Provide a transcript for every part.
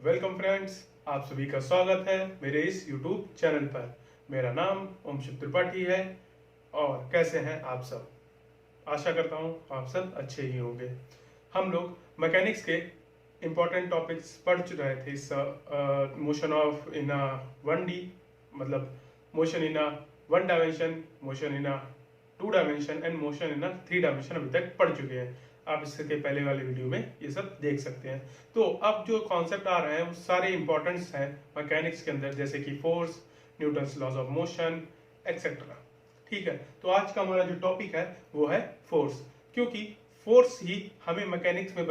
Welcome friends, आप सभी का स्वागत है मेरे इस यूट्यूब चैनल पर। मेरा नाम ओम शिव त्रिपाठी है। और कैसे हैं आप सब? आशा करता हूं आप सब अच्छे ही होंगे। हम लोग मैकेनिक्स के इम्पोर्टेंट टॉपिक्स पढ़ रहे थे। इस motion of in a 1D, मतलब motion in a 1 dimension, motion in a 2 dimension and motion in a 3 dimension अभी तक पढ़ चुके हैं। आप इसके पहले वाले वीडियो में ये सब देख सकते हैं। तो अब जो कॉन्सेप्ट आ रहे हैं वो सारे इंपॉर्टेंट्स हैं मैकेनिक्स के अंदर, जैसे कि force, Newton's laws of motion etcetera. ठीक है, तो आज का हमारा जो टॉपिक है वो है फोर्स, क्योंकि फोर्स ही हमें मैकेनिक्स में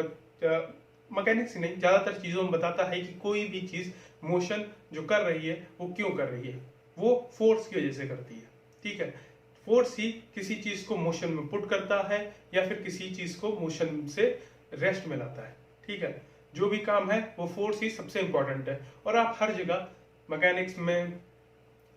मैकेनिक्स ही नहीं, ज्यादातर चीजों में बताता है कि कोई भी चीज मोशन जो कर रही है वो क्यों कर रही है, वो फोर्स की वजह से करती है। ठीक है, फोर्स ही किसी चीज को मोशन में पुट करता है या फिर किसी चीज को मोशन से रेस्ट में लाता है। ठीक है, जो भी काम है वो फोर्स ही सबसे इंपॉर्टेंट है। और आप हर जगह मैकेनिक्स में,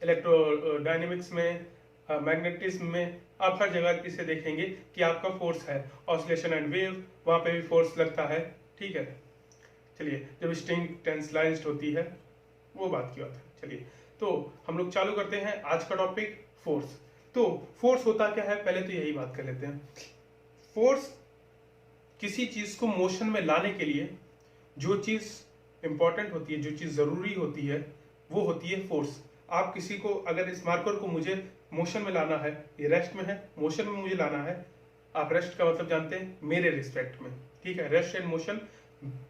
इलेक्ट्रोडायनेमिक्स में, मैग्नेटिज्म में, आप हर जगह इसे देखेंगे कि आपका फोर्स है। ऑसिलेशन एंड वेव, वहां पे भी फोर्स लगता है। ठीक है, चलिए, जब स्ट्रिंग टेंसलाइज्ड होती है वो बात की बात है। चलिए, तो हम लोग चालू करते हैं आज का टॉपिक, फोर्स। तो फोर्स होता क्या है, पहले तो यही बात कर लेते हैं। फोर्स किसी चीज को मोशन में लाने के लिए जो चीज इंपॉर्टेंट होती है, जो चीज जरूरी होती है, वो होती है फोर्स। आप किसी को, अगर इस मार्कर को मुझे मोशन में लाना है, ये रेस्ट में है, मोशन में मुझे लाना है। आप रेस्ट का मतलब जानते हैं, मेरे रिस्पेक्ट में। ठीक है, रेस्ट एंड मोशन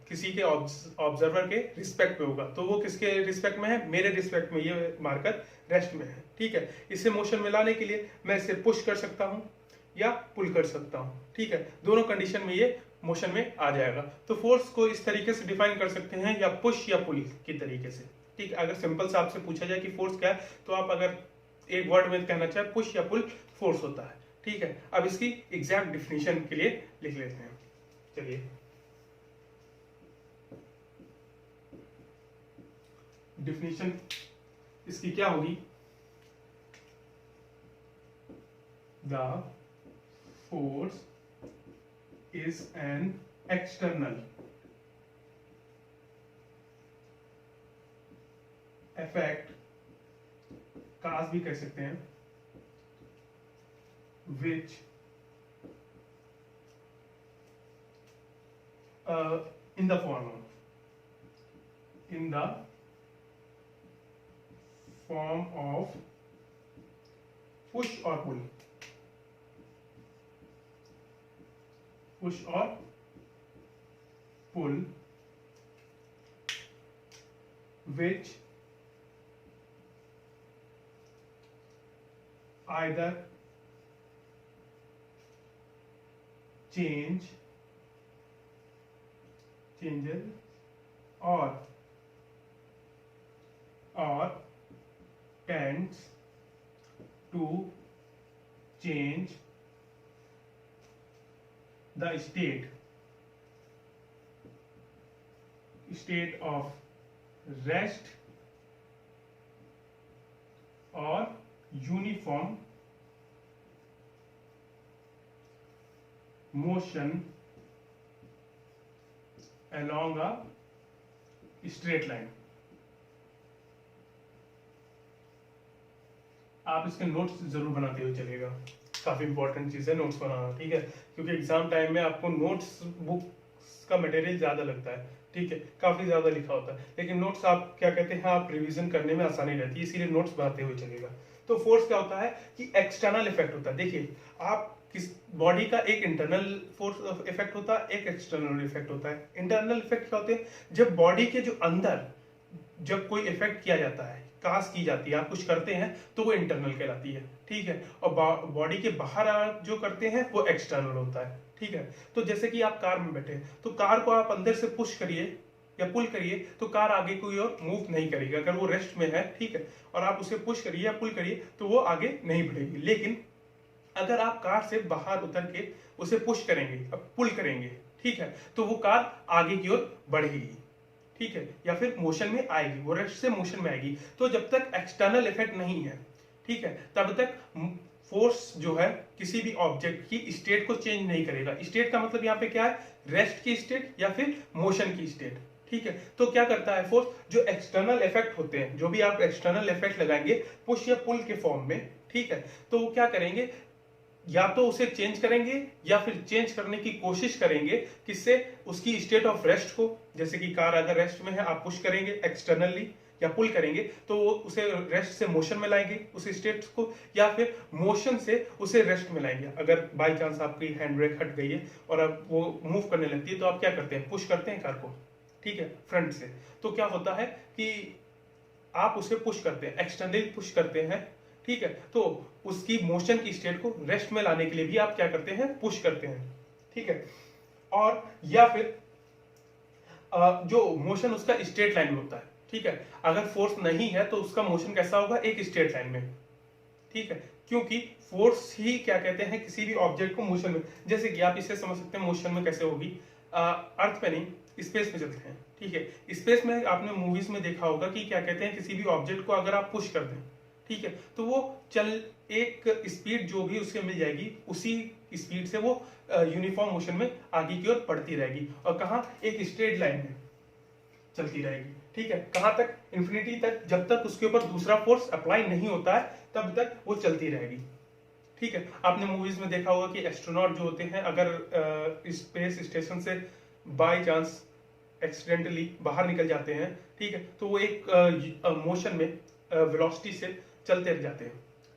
किसी के ऑब्जर्वर के रिस्पेक्ट में होगा, तो वो किसके रिस्पेक्ट में है? मेरे रिस्पेक्ट में ये मार्कर रेस्ट में है। ठीक है, इसे मोशन में लाने के लिए मैं इसे पुश कर सकता हूं या पुल कर सकता हूं। ठीक है, दोनों कंडीशन में ये मोशन में आ जाएगा। तो फोर्स को इस तरीके से डिफाइन कर सकते हैं, या पुश या पुल की तरीके से। ठीक है, अगर सिंपल से आपसे पूछा जाए कि फोर्स क्या है, तो आप अगर एक वर्ड में कहना चाहे पुश या पुल फोर्स होता है। ठीक है, अब इसकी एग्जैक्ट डिफिनेशन के लिए लिख लेते हैं। चलिए, डिफिनेशन इसकी क्या होगी? The force is an external effect, cause भी कह सकते हैं, which in the form of push और पुल, पुश और पुल, which either changes or tends to change the state of rest or uniform motion along a straight line। आप इसके notes जरूर बनाते हुए चलेगा, काफी इंपॉर्टेंट चीज है नोट्स बनाना। ठीक है, क्योंकि एग्जाम टाइम में आपको नोट्स बुक का मटेरियल ज्यादा लगता है। ठीक है, काफी ज्यादा लिखा होता है, लेकिन नोट्स आप क्या कहते हैं, आप रिवीजन करने में आसानी रहती है, इसीलिए नोट्स बनाते हुए चलेगा। तो फोर्स क्या होता है कि एक्सटर्नल इफेक्ट होता है। देखिए, आप किस बॉडी का एक इंटरनल फोर्स इफेक्ट होता है, एक एक्सटर्नल इफेक्ट होता है। इंटरनल इफेक्ट क्या होते हैं? जब बॉडी के जो अंदर जब कोई इफेक्ट किया जाता है, काज की जाती है, आप कुछ करते हैं, तो वो इंटरनल कहलाती है। ठीक है, और बॉडी के बाहर जो करते हैं वो एक्सटर्नल होता है। ठीक है, तो जैसे कि आप कार में बैठे हैं, तो कार को आप अंदर से पुश करिए या पुल करिए तो कार आगे कोई और मूव नहीं करेगी, अगर वो रेस्ट में है। ठीक है, और आप उसे पुश करिए या पुल करिए तो वो आगे नहीं बढ़ेगी। लेकिन अगर आप कार से बाहर उतर के उसे पुश करेंगे, अब पुल करेंगे, ठीक है, तो वो कार आगे की ओर बढ़ेगी। ठीक है, या फिर मोशन में आएगी, वो रेस्ट से मोशन में आएगी। तो जब तक एक्सटर्नल इफेक्ट नहीं है, ठीक है, तब तक फोर्स जो है किसी भी ऑब्जेक्ट की स्टेट को चेंज नहीं करेगा। स्टेट का मतलब यहाँ पे क्या है? रेस्ट की स्टेट या फिर मोशन की स्टेट। ठीक है। तो क्या करता है फोर्स, जो एक्सटर्नल इफेक्ट होते हैं, जो भी आप एक्सटर्नल इफेक्ट लगाएंगे पुश या पुल के फॉर्म में, ठीक है, तो वो क्या करेंगे, या तो उसे चेंज करेंगे या फिर चेंज करने की कोशिश करेंगे, किससे, उसकी स्टेट ऑफ रेस्ट को, जैसे कि कार अगर रेस्ट में है आप पुश करेंगे एक्सटर्नली या पुल करेंगे तो वो उसे रेस्ट से मोशन में लाएंगे उस स्टेट को, या फिर मोशन से उसे रेस्ट में लाएंगे। अगर बाई चांस आपकी हैंड ब्रेक हट गई है और अब वो मूव करने लगती है तो आप क्या करते हैं, पुश करते हैं कार को, ठीक है, फ्रंट से। तो क्या होता है कि आप उसे पुश करते हैं, एक्सटर्नली पुश करते हैं, ठीक है, तो उसकी मोशन की स्टेट को रेस्ट में लाने के लिए भी आप क्या करते हैं, पुश करते हैं, ठीक है। और या फिर जो मोशन उसका स्ट्रेट लाइन में होता है, ठीक है, अगर फोर्स नहीं है तो उसका मोशन कैसा होगा, एक स्ट्रेट लाइन में, ठीक है, क्योंकि फोर्स ही क्या कहते हैं किसी भी ऑब्जेक्ट को मोशन में, जैसे कि आप इसे समझ सकते हैं मोशन में कैसे होगी, अर्थ पे नहीं स्पेस में चलते हैं, ठीक है, स्पेस में आपने मूवीज में देखा होगा कि क्या कहते हैं किसी भी ऑब्जेक्ट को अगर आप पुश कर दें, ठीक है, तो वो चल एक स्पीड जो भी उसके मिल जाएगी उसी स्पीड से वो यूनिफॉर्म मोशन में आगे की ओर बढ़ती रहेगी, और कहाँ, एक स्ट्रेट लाइन में चलती रहेगी, ठीक है, कहां तक, इंफिनिटी तक, जब तक उसके ऊपर दूसरा फोर्स अप्लाई नहीं होता है तब तक वो चलती रहेगी, ठीक है। आपने मूवीज में देखा होगा कि एस्ट्रोनॉट जो होते हैं अगर स्पेस स्टेशन से बाय चांस एक्सीडेंटली बाहर निकल जाते हैं, ठीक है, तो वो एक मोशन में वेलोसिटी से चलते रह जाते हैं,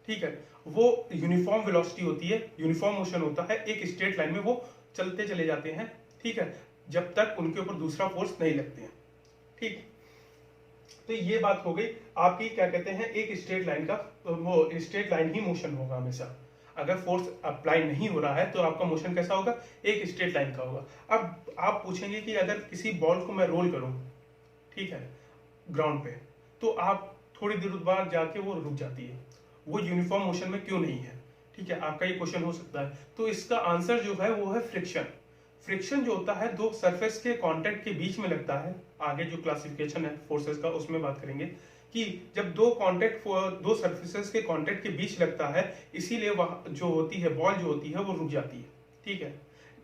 ठीक है, वो यूनिफॉर्म वेलोसिटी होती है, यूनिफॉर्म मोशन होता है, एक स्ट्रेट लाइन में वो चलते चले जाते हैं, ठीक है, जब तक उनके ऊपर दूसरा फोर्स नहीं लगते हैं, ठीक। तो ये बात हो गई आपकी, क्या कहते हैं, एक स्ट्रेट लाइन का, वो स्ट्रेट लाइन ही मोशन होगा हमेशा। अगर फोर्स अप्लाई नहीं हो रहा है तो आपका मोशन कैसा होगा, एक स्ट्रेट लाइन का होगा। अब आप पूछेंगे कि अगर किसी बॉल को मैं रोल करूं, ठीक है, ग्राउंड पे, तो आप थोड़ी देर बाद जाके वो रुक जाती है, वो यूनिफॉर्म मोशन में क्यों नहीं है, ठीक है, आपका ये क्वेश्चन हो सकता है। तो इसका आंसर जो है वो है फ्रिक्शन। फ्रिक्शन जो होता है दो सरफेस के कांटेक्ट के बीच में लगता है, आगे जो क्लासिफिकेशन है फोर्सेस का उसमें बात करेंगे कि जब दो सरफेसेस के कांटेक्ट के बीच लगता है, इसीलिए वह जो होती है बॉल जो होती है वो रुक जाती है, ठीक है।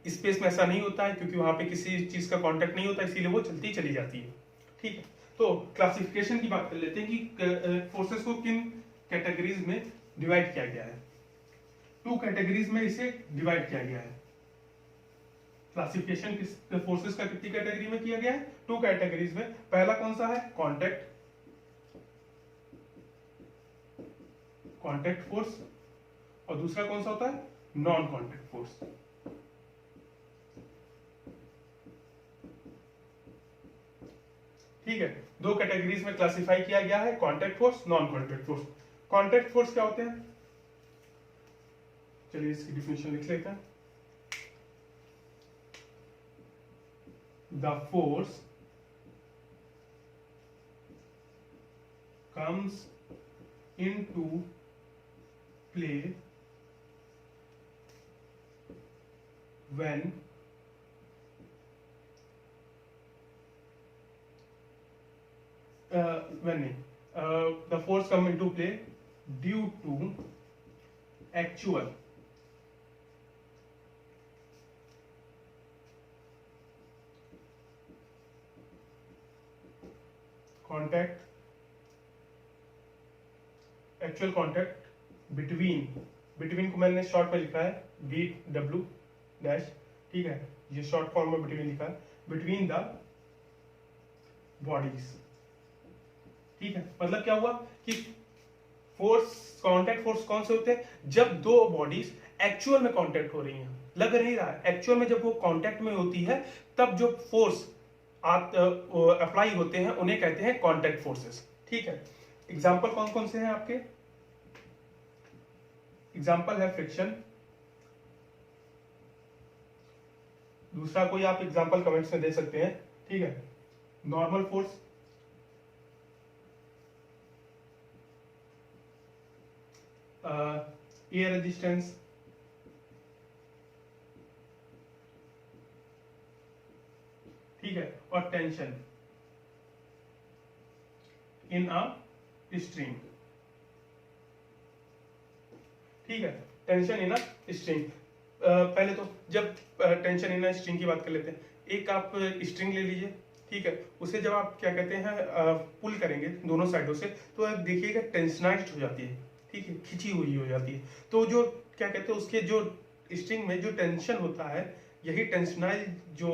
स्पेस में ऐसा नहीं होता है क्योंकि वहां पे किसी चीज का कांटेक्ट नहीं होता, इसीलिए वो चलती चली जाती है, ठीक है। तो क्लासिफिकेशन की बात कर लेते हैं कि फोर्सेस को किन कैटेगरीज में डिवाइड किया गया है। 2 कैटेगरीज में इसे डिवाइड किया गया है। क्लासिफिकेशन फोर्सेस का कितनी कैटेगरी में किया गया है, 2 कैटेगरीज में। पहला कौन सा है, कॉन्टैक्ट फोर्स, और दूसरा कौन सा होता है, नॉन कॉन्टैक्ट फोर्स। ठीक है, 2 कैटेगरीज में क्लासिफाई किया गया है, contact force, non contact force. Contact force क्या होते हैं, चलिए इसकी डिफिनेशन लिख लेते हैं। The force comes into play when the force come into play due to actual actual contact between को मैंने शॉर्ट में लिखा है BW डैश, ठीक है, ये शॉर्ट फॉर्म में बिटवीन लिखा है, बिटवीन द बॉडीज, ठीक है। मतलब क्या हुआ कि कॉन्टैक्ट फोर्स कौन से होते हैं, जब दो बॉडीज एक्चुअल में कॉन्टैक्ट हो रही हैं, लग नहीं रहा है, एक्चुअल में जब वो कॉन्टैक्ट में होती है तब जो फोर्स अप्लाई होते हैं उन्हें कहते हैं कॉन्टैक्ट फोर्सेस, ठीक है। एग्जाम्पल कौन कौन से हैं आपके, एग्जाम्पल है फ्रिक्शन, दूसरा कोई आप एग्जाम्पल कमेंट्स में दे सकते हैं, ठीक है, नॉर्मल फोर्स, एयर रेजिस्टेंस, ठीक है, और टेंशन इन अ स्ट्रिंग, ठीक है, टेंशन इन अ स्ट्रिंग। पहले तो जब टेंशन इन अ स्ट्रिंग की बात कर लेते हैं, एक आप स्ट्रिंग ले लीजिए, ठीक है, उसे जब आप क्या कहते हैं पुल करेंगे दोनों साइडों से, तो आप देखिएगा टेंशनाइज्ड हो जाती है, ठीक है, खिंची हुई हो जाती है। तो जो क्या कहते हैं उसके जो स्ट्रिंग में जो टेंशन होता है, यही टेंशनाइज जो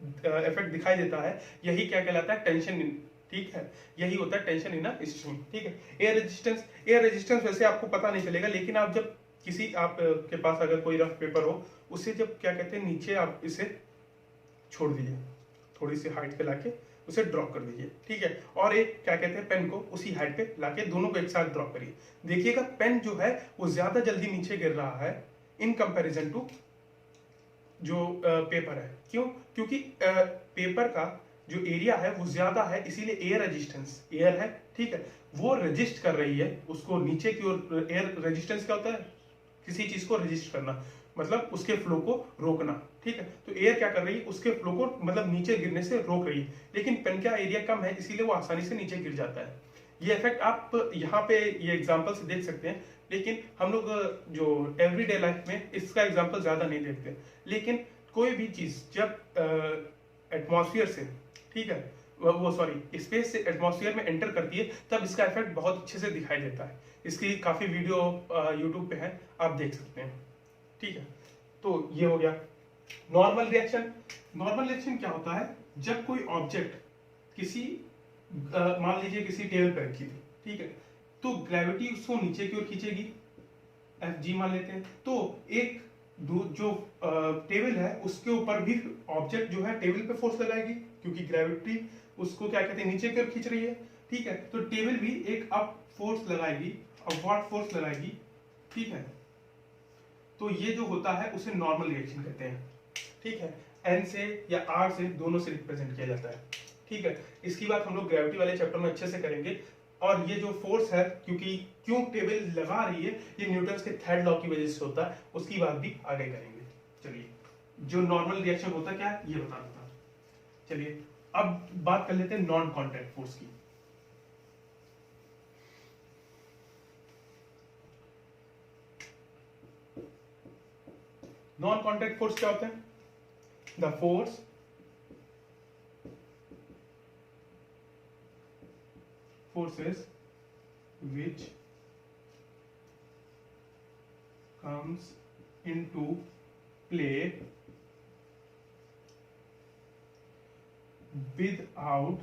इफेक्ट दिखाई देता है, यही क्या कहलाता है टेंशन, ठीक है, यही होता है टेंशन इन अ स्ट्रिंग, ठीक है। एयर रेजिस्टेंस वैसे आपको पता नहीं चलेगा, लेकिन आप जब किसी आप के पास अगर कोई रफ पेपर हो, उसे जब क्या कहते हैं नीचे आप इसे छोड़ दीजिए, थोड़ी सी हाइट पे लाके उसे ड्रॉप कर दीजिए, ठीक है, और एक क्या कहते हैं पेन को उसी हाइट पे लाके दोनों को एक साथ ड्रॉप करिए। देखिएगा पेन जो है वो ज्यादा जल्दी नीचे गिर रहा है इन कंपैरिजन टू जो पेपर है। क्यों? क्योंकि पेपर का जो एरिया है वो ज्यादा है, इसीलिए एयर रेजिस्टेंस, एयर है, ठीक है, वो रजिस्ट कर रही है उसको नीचे की ओर। एयर रेजिस्टेंस क्या होता है? किसी चीज को रजिस्ट करना, मतलब उसके फ्लो को रोकना, ठीक है। तो एयर क्या कर रही है? उसके फ्लो को मतलब नीचे गिरने से रोक रही है, लेकिन पेन का एरिया कम है इसीलिए वो आसानी से नीचे गिर जाता है। ये इफेक्ट आप यहाँ पे ये एग्जांपल से देख सकते हैं, लेकिन हम लोग जो एवरीडे लाइफ में इसका एग्जांपल ज्यादा नहीं देखते। लेकिन कोई भी चीज जब एटमॉस्फेयर से, ठीक है, वो सॉरी स्पेस से एटमॉस्फेयर में एंटर करती है, तब इसका इफेक्ट बहुत अच्छे से दिखाई देता है। इसकी काफी वीडियो यूट्यूब पे है, आप देख सकते हैं, ठीक है। तो ये हो गया नॉर्मल रिएक्शन। नॉर्मल रिएक्शन क्या होता है? जब कोई ऑब्जेक्ट किसी मान लीजिए किसी टेबल पर रखी थी, ठीक है, तो ग्रेविटी उसको नीचे की ओर खींचेगी, एफ जी मान लेते हैं। तो एक जो टेबल है उसके ऊपर भी ऑब्जेक्ट जो है टेबल पे फोर्स लगाएगी, क्योंकि ग्रेविटी उसको क्या कहते हैं नीचे की ओर खींच रही है, ठीक है। तो टेबल भी एक अप फोर्स लगाएगी, अपवर्ड फोर्स लगाएगी, ठीक है। तो ये जो होता है उसे नॉर्मल रिएक्शन कहते हैं, ठीक है। एन से या आर से दोनों से रिप्रेजेंट किया जाता है, ठीक है। इसकी बात हम लोग ग्रेविटी वाले चैप्टर में अच्छे से करेंगे। और ये जो फोर्स है, क्योंकि क्यों टेबल लगा रही है, ये न्यूटन के थर्ड लॉ की वजह से होता है, उसकी बात भी आगे करेंगे। चलिए, जो नॉर्मल रिएक्शन होता है क्या ये बता देता हूं। चलिए अब बात कर लेते हैं नॉन कॉन्टैक्ट फोर्स की। नॉन कॉन्टैक्ट फोर्स क्या होते हैं? The force forces which comes into play without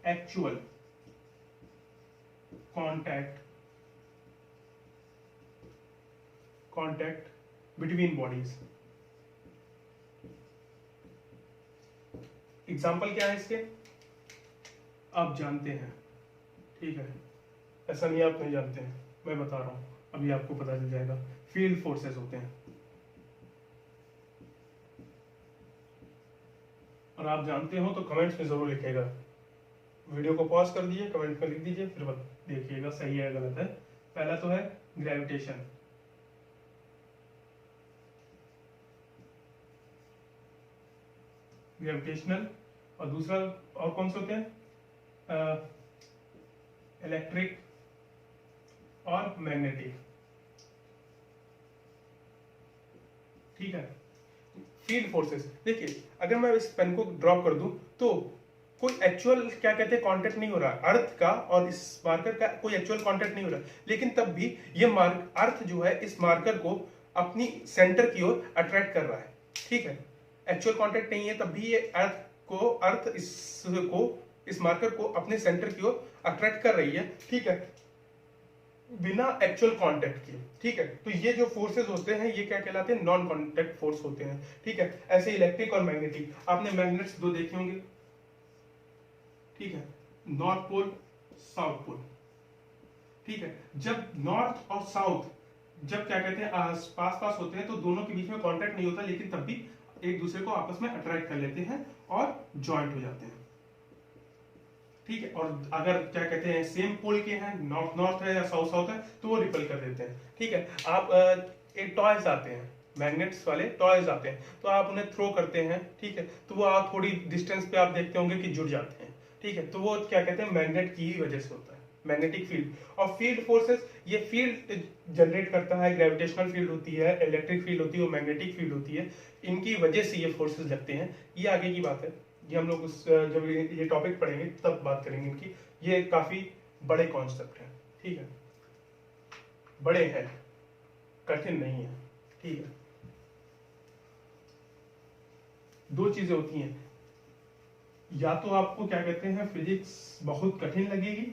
actual contact between bodies। Example क्या है इसके? आप जानते हैं, ठीक है, ऐसा नहीं आप नहीं जानते हैं, मैं बता रहा हूं, अभी आपको पता चल जाएगा। फील्ड फोर्सेस होते हैं, और आप जानते हो तो कमेंट्स में जरूर लिखिएगा। वीडियो को पॉज कर दीजिए, कमेंट में लिख दीजिए, फिर देखिएगा सही है गलत है। पहला तो है ग्रेविटेशन, ग्रेविटेशनल, और दूसरा और कौन से होते हैं? इलेक्ट्रिक और मैग्नेटिक, ठीक है। फील्ड फोर्सेस, देखिए अगर मैं इस पेन को ड्रॉप कर दूं तो कोई एक्चुअल क्या कहते हैं कांटेक्ट नहीं हो रहा, अर्थ का और इस मार्कर का कोई एक्चुअल कांटेक्ट नहीं हो रहा, लेकिन तब भी ये अर्थ जो है इस मार्कर को अपनी सेंटर की ओर अट्रैक्ट कर रहा है, ठीक है। एक्चुअल कांटेक्ट नहीं है, तब भी ये अर्थ इस मार्कर को अपने सेंटर की ओर अट्रैक्ट कर रही है, ठीक है, बिना एक्चुअल कांटेक्ट के, ठीक है। तो ये जो फोर्सेस होते हैं ये क्या कहलाते हैं? नॉन कांटेक्ट फोर्स होते हैं, ठीक है। ऐसे इलेक्ट्रिक और मैग्नेटिक, आपने मैग्नेट्स दो देखे होंगे, ठीक है, नॉर्थ पोल, साउथ पोल, ठीक है। जब नॉर्थ और साउथ जब क्या कहते हैं पास होते हैं तो दोनों के बीच में कांटेक्ट नहीं होता, लेकिन तब भी एक दूसरे को आपस में अट्रैक्ट कर लेते हैं और ज्वाइंट हो जाते हैं, ठीक है। और अगर क्या कहते हैं सेम पोल के हैं, नॉर्थ है या साउथ है, तो वो रिपल कर देते हैं, ठीक है। आप एक टॉयज आते हैं, मैग्नेट्स वाले टॉयज आते हैं, तो आप उन्हें थ्रो करते हैं, ठीक है, तो वो आप थोड़ी डिस्टेंस पे आप देखते होंगे कि जुड़ जाते हैं, ठीक है। तो वो क्या कहते हैं मैग्नेट की ही वजह से होता है, मैग्नेटिक फील्ड। और फील्ड फोर्सेस, ये फील्ड जनरेट करता है, ग्रेविटेशनल फील्ड होती है, इलेक्ट्रिक फील्ड होती है और मैग्नेटिक फील्ड होती है, इनकी वजह से ये फोर्सेस लगते हैं। ये आगे की बात है, ये हम लोग जब ये टॉपिक पढ़ेंगे तब बात करेंगे इनकी। ये काफी बड़े कॉन्सेप्ट हैं, ठीक है, बड़े हैं, कठिन नहीं है, ठीक है। दो चीजें होती हैं, या तो आपको क्या कहते हैं फिजिक्स बहुत कठिन लगेगी,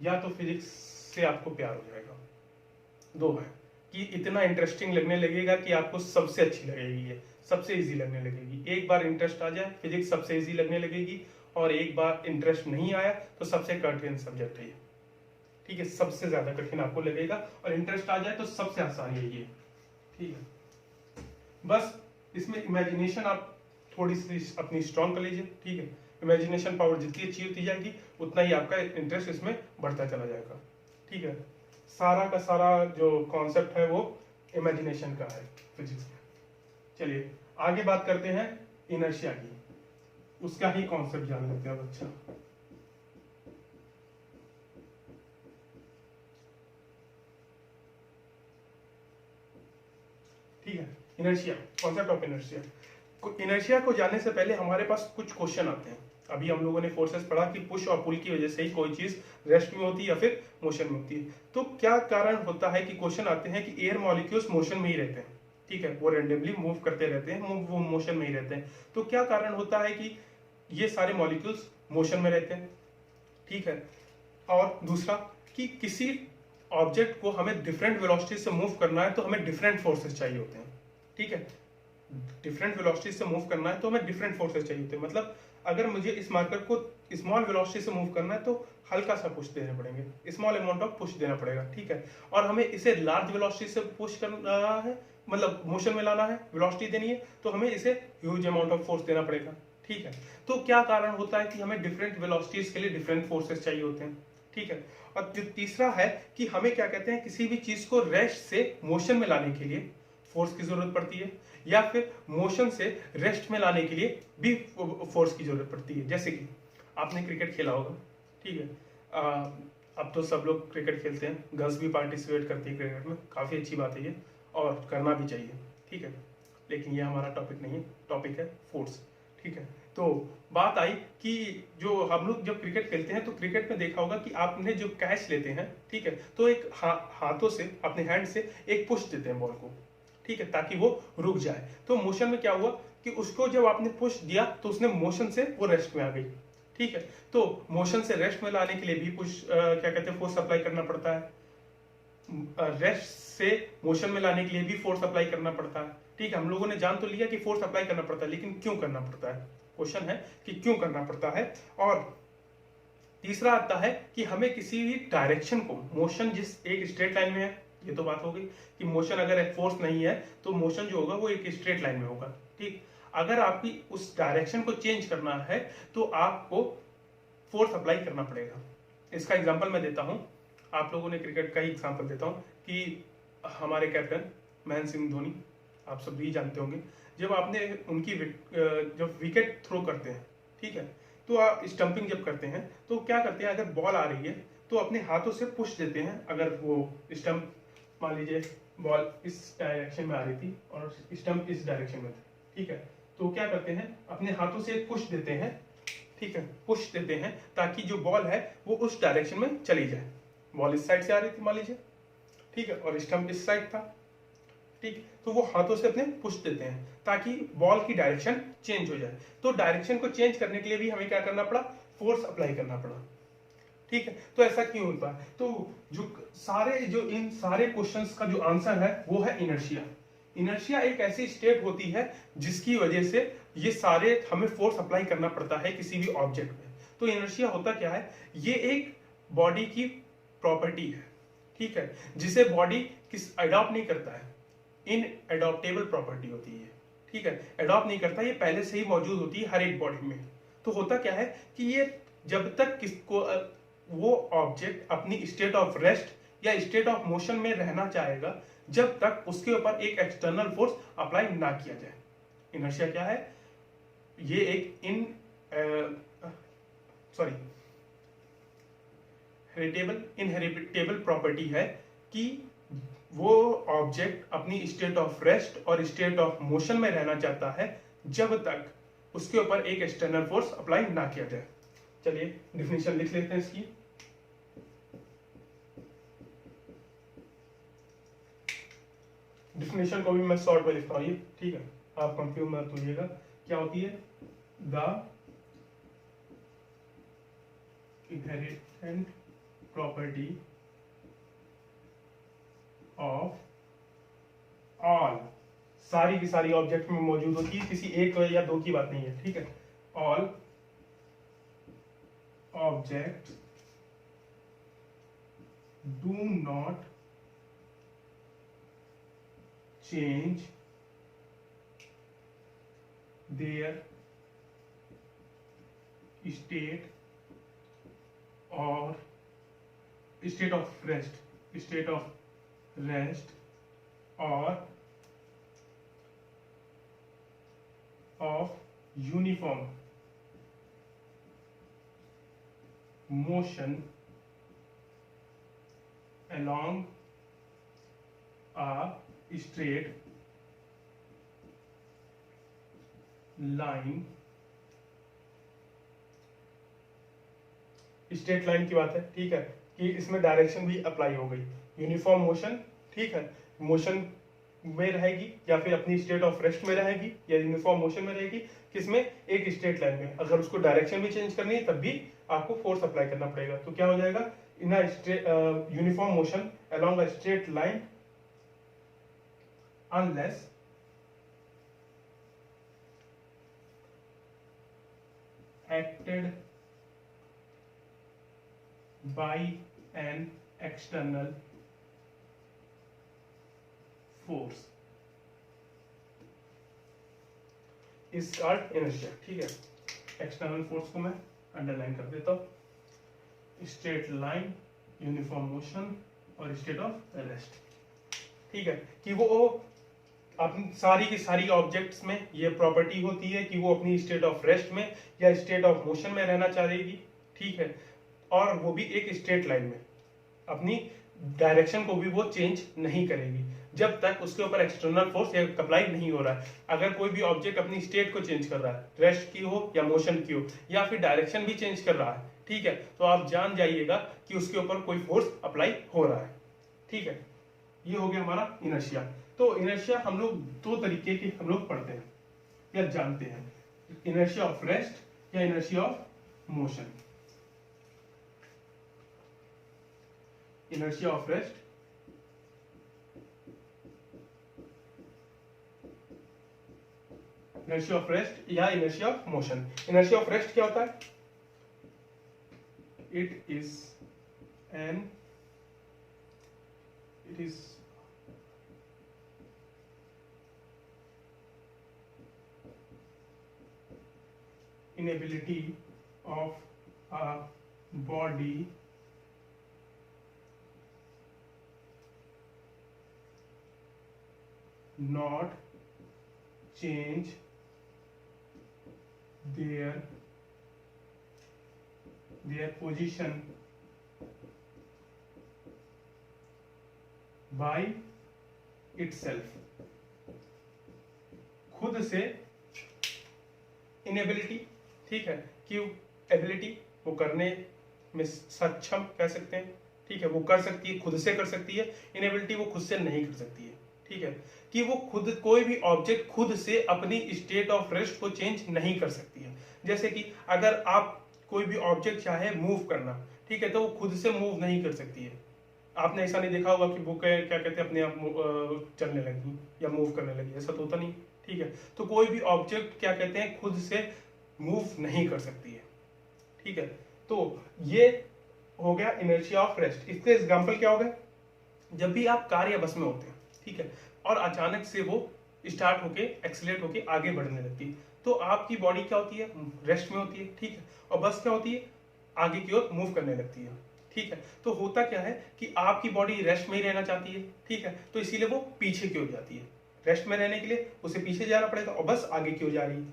या तो फिजिक्स से आपको प्यार हो जाएगा। दो है कि इतना इंटरेस्टिंग लगने लगेगा कि आपको सबसे अच्छी लगेगी, ये सबसे इजी लगने लगेगी। एक बार इंटरेस्ट आ जाए फिजिक्स सबसे इजी लगने लगेगी, और एक बार इंटरेस्ट नहीं आया तो सबसे कठिन सब्जेक्ट है ये, ठीक है, सबसे ज्यादा कठिन आपको लगेगा, और इंटरेस्ट आ जाए तो सबसे आसान है ये, ठीक है। बस इसमें इमेजिनेशन आप थोड़ी सी अपनी स्ट्रॉन्ग कर लीजिए, ठीक है। इमेजिनेशन पावर जितनी अच्छी होती जाएगी उतना ही आपका इंटरेस्ट इसमें बढ़ता चला जाएगा, ठीक है। सारा का सारा जो कॉन्सेप्ट है वो इमेजिनेशन का है फिजिक्स में। चलिए आगे बात करते हैं इनर्शिया की, उसका ही कॉन्सेप्ट जान लेते हैं अब। अच्छा, ठीक है, inertia, concept of inertia. Inertia को जानने से पहले हमारे पास कुछ क्वेश्चन आते हैं। अभी हम लोगों ने फोर्सेस पढ़ा कि पुश और पुल की वजह से ही कोई चीज रेस्ट में होती है या फिर मोशन में होती है। तो क्या कारण होता है कि क्वेश्चन आते हैं कि एयर मॉलिक्यूल्स मोशन में ही रहते हैं, ठीक है, वो रेंडमली मूव करते रहते हैं, वो मोशन में ही रहते हैं। तो क्या कारण होता है कि ये सारे मॉलिक्यूल्स मोशन में रहते हैं, ठीक है। और दूसरा कि किसी ऑब्जेक्ट को हमें डिफरेंट वेलोसिटी से मूव करना है तो हमें डिफरेंट फोर्सेस चाहिए होते हैं, ठीक है। डिफरेंट वेलोसिटी से मूव करना है तो हमें डिफरेंट फोर्सेस चाहिए होते हैं। मतलब अगर मुझे इस मार्कर को स्मॉल वेलोसिटी से मूव करना है तो हल्का सा पुश देने पड़ेंगे, स्मॉल अमाउंट ऑफ पुश देना पड़ेगा, ठीक है। और हमें इसे लार्ज वेलोसिटी से पुश करना है, मतलब मोशन में लाना है, वेलोसिटी देनी है, तो हमें इसे ह्यूज अमाउंट ऑफ फोर्स देना पड़ेगा, ठीक है। तो क्या कारण होता है कि हमें डिफरेंट वेलोसिटीज के लिए डिफरेंट फोर्सेस चाहिए होते हैं, ठीक है। और जो तीसरा है कि हमें क्या कहते हैं किसी भी चीज को रेस्ट से मोशन में लाने के लिए फोर्स की जरूरत पड़ती है, या फिर मोशन से रेस्ट में लाने के लिए भी फोर्स की जरूरत पड़ती है। जैसे कि आपने क्रिकेट खेला होगा, ठीक है, अब तो सब लोग क्रिकेट खेलते हैं, गर्ल्स भी पार्टिसिपेट करती है क्रिकेट में, काफी अच्छी बात है ये, और करना भी चाहिए, ठीक है। लेकिन ये हमारा टॉपिक नहीं है, टॉपिक है फोर्स, ठीक है। तो बात आई कि जो हम लोग जब क्रिकेट खेलते हैं तो क्रिकेट में देखा होगा कि आपने जो कैच लेते हैं, ठीक है, तो एक हाथों से, अपने हैंड से एक पुश देते हैं बॉल को, ठीक है, ताकि वो रुक जाए। तो मोशन में क्या हुआ कि उसको जब आपने पुश दिया तो उसने मोशन से वो रेस्ट में आ गई, ठीक है। तो मोशन से रेस्ट में लाने के लिए भी पुश क्या कहते हैं फोर्स अप्लाई करना पड़ता है, रेस्ट से मोशन में लाने के लिए भी फोर्स अप्लाई करना पड़ता है, ठीक है। हम लोगों ने जान तो लिया कि फोर्स अप्लाई करना पड़ता है, लेकिन क्यों करना पड़ता है, क्वेश्चन है कि क्यों करना पड़ता है। और तीसरा आता है कि हमें किसी भी डायरेक्शन को, मोशन जिस एक स्ट्रेट लाइन में है, ये तो बात हो गई कि मोशन अगर फोर्स नहीं है तो मोशन जो होगा वो एक स्ट्रेट लाइन में होगा, ठीक। अगर आपकी उस डायरेक्शन को चेंज करना है तो आपको फोर्स अप्लाई करना पड़ेगा। इसका एग्जांपल मैं देता हूं, आप लोगों ने क्रिकेट का ही एग्जांपल देता हूं कि हमारे कैप्टन महेंद्र सिंह धोनी, आप सब भी जानते होंगे, जब आपने उनकी जब विकेट थ्रो करते हैं, ठीक है, तो आप स्टंपिंग जब करते हैं तो क्या करते हैं, अगर बॉल आ रही है तो अपने हाथों से पुश देते हैं। अगर वो स्टंप, मान लीजिए बॉल इस डायरेक्शन में आ रही थी और स्टंप इस डायरेक्शन में था, ठीक है, तो क्या करते हैं अपने हाथों से पुश देते हैं, ठीक है, पुश देते हैं ताकि जो बॉल है वो उस डायरेक्शन में चली जाए। बॉल इस साइड से आ रही थी मान लीजिए, ठीक है, और स्टंप इस साइड था, ठीक, तो वो हाथों से अपने पुश देते हैं ताकि बॉल की डायरेक्शन चेंज हो जाए। तो डायरेक्शन को चेंज करने के लिए भी हमें क्या करना पड़ा, फोर्स अप्लाई करना पड़ा, ठीक है। तो ऐसा क्यों होता है, तो जो इन सारे क्वेश्चंस का जो आंसर है वो है इनर्शिया। इनर्शिया एक ऐसी स्टेट होती है जिसकी वजह से ये सारे हमें फोर्स अप्लाई करना पड़ता है किसी भी ऑब्जेक्ट में। तो इनर्शिया होता क्या है, ये एक बॉडी की प्रॉपर्टी है, ठीक है, जिसे बॉडी किस अडॉप्ट नहीं करता है, इन एडॉप्टेबल प्रॉपर्टी होती है, ठीक है, एडॉप्ट नहीं करता, ये पहले से ही मौजूद होती है हर एक बॉडी में। तो होता क्या है कि ये जब तक किसको वो ऑब्जेक्ट अपनी स्टेट ऑफ रेस्ट या स्टेट ऑफ मोशन में रहना चाहेगा जब तक उसके ऊपर एक एक्सटर्नल फोर्स अप्लाई ना किया जाए। इनर्शिया क्या है, ये एक इनहेरिटेबल प्रॉपर्टी है कि वो ऑब्जेक्ट अपनी स्टेट ऑफ रेस्ट और स्टेट ऑफ मोशन में रहना चाहता है जब तक उसके ऊपर एक एक्सटर्नल फोर्स अप्लाई ना किया जाए। चलिए डिफिनेशन लिख लेते हैं इसकी। डिफिनेशन को भी मैं शॉर्ट में लिखता हूँ ये, ठीक है, आप कंफ्यूज मत होइएगा। क्या होती है? The inherent property of all, सारी की सारी ऑब्जेक्ट में मौजूद होती है, किसी एक या दो की बात नहीं है, ठीक है। All object do not change their state और स्टेट ऑफ रेस्ट और of uniform motion along a straight line। Straight line की बात है, ठीक है, कि इसमें डायरेक्शन भी अप्लाई हो गई। यूनिफॉर्म मोशन, ठीक है, मोशन में रहेगी या फिर अपनी स्टेट ऑफ रेस्ट में रहेगी या यूनिफॉर्म मोशन में रहेगी, किसमें? एक स्ट्रेट लाइन में। अगर उसको डायरेक्शन भी चेंज करनी है तब भी आपको फोर्स अप्लाई करना पड़ेगा। तो क्या हो जाएगा? In uniform motion along a straight line unless acted by an external force is called inertia, ठीक है। एक्सटर्नल फोर्स को मैं अंडरलाइन कर देता हूं। स्ट्रेट लाइन, यूनिफॉर्म मोशन और स्टेट ऑफ रेस्ट, ठीक है, कि वो अपनी सारी की सारी ऑब्जेक्ट्स में ये प्रॉपर्टी होती है कि वो अपनी स्टेट ऑफ रेस्ट में या स्टेट ऑफ मोशन में रहना चाहेगी, ठीक है, और वो भी एक स्ट्रेट लाइन में। अपनी डायरेक्शन को भी वो चेंज नहीं करेगी जब तक उसके ऊपर एक्सटर्नल फोर्स अप्लाई नहीं हो रहा है। अगर कोई भी ऑब्जेक्ट अपनी स्टेट को चेंज कर रहा है, रेस्ट की हो या मोशन की हो, या फिर डायरेक्शन भी चेंज कर रहा है, ठीक है, तो आप जान जाइएगा कि उसके ऊपर कोई फोर्स अप्लाई हो रहा है, ठीक है। ये हो गया हमारा इनर्शिया। तो इनर्शिया हम लोग दो तरीके के हम लोग पढ़ते हैं या जानते हैं, इनर्शिया ऑफ रेस्ट या inertia of motion. Inertia of rest, inertia of rest या inertia of motion. Inertia of rest क्या होता है? It is inability of a body not change their position by itself। खुद से इनएबिलिटी, ठीक है, कि एबिलिटी वो करने में सक्षम कह सकते हैं, ठीक है, वो कर सकती है, खुद से कर सकती है। इनएबिलिटी वो खुद से नहीं कर सकती है, ठीक है, कि वो खुद कोई भी ऑब्जेक्ट खुद से अपनी स्टेट ऑफ रेस्ट को चेंज नहीं कर सकती है। जैसे कि अगर आप कोई भी ऑब्जेक्ट चाहे मूव करना, ठीक है, तो वो खुद से मूव नहीं कर सकती है। आपने ऐसा नहीं देखा होगा कि बुक क्या कहते हैं अपने आप चलने लगी या मूव करने लगी, ऐसा तो होता नहीं, ठीक है। तो कोई भी ऑब्जेक्ट क्या कहते हैं खुद से मूव नहीं कर सकती है, ठीक है। तो ये हो गया इनर्शिया ऑफ रेस्ट। इसके एग्जांपल क्या हो गए? जब भी आप कार या बस में होते हैं, ठीक है, और अचानक से वो स्टार्ट होके एक्सीलरेट होके आगे बढ़ने लगती है, तो आपकी बॉडी क्या होती है? रेस्ट में होती है, ठीक है, और बस क्या होती है? आगे की ओर मूव करने लगती है, ठीक है। तो होता क्या है कि आपकी बॉडी रेस्ट में ही रहना चाहती है, ठीक है, तो इसीलिए वो पीछे की ओर जाती है। रेस्ट में रहने के लिए उसे पीछे जाना पड़ेगा और बस आगे की ओर जा रही है।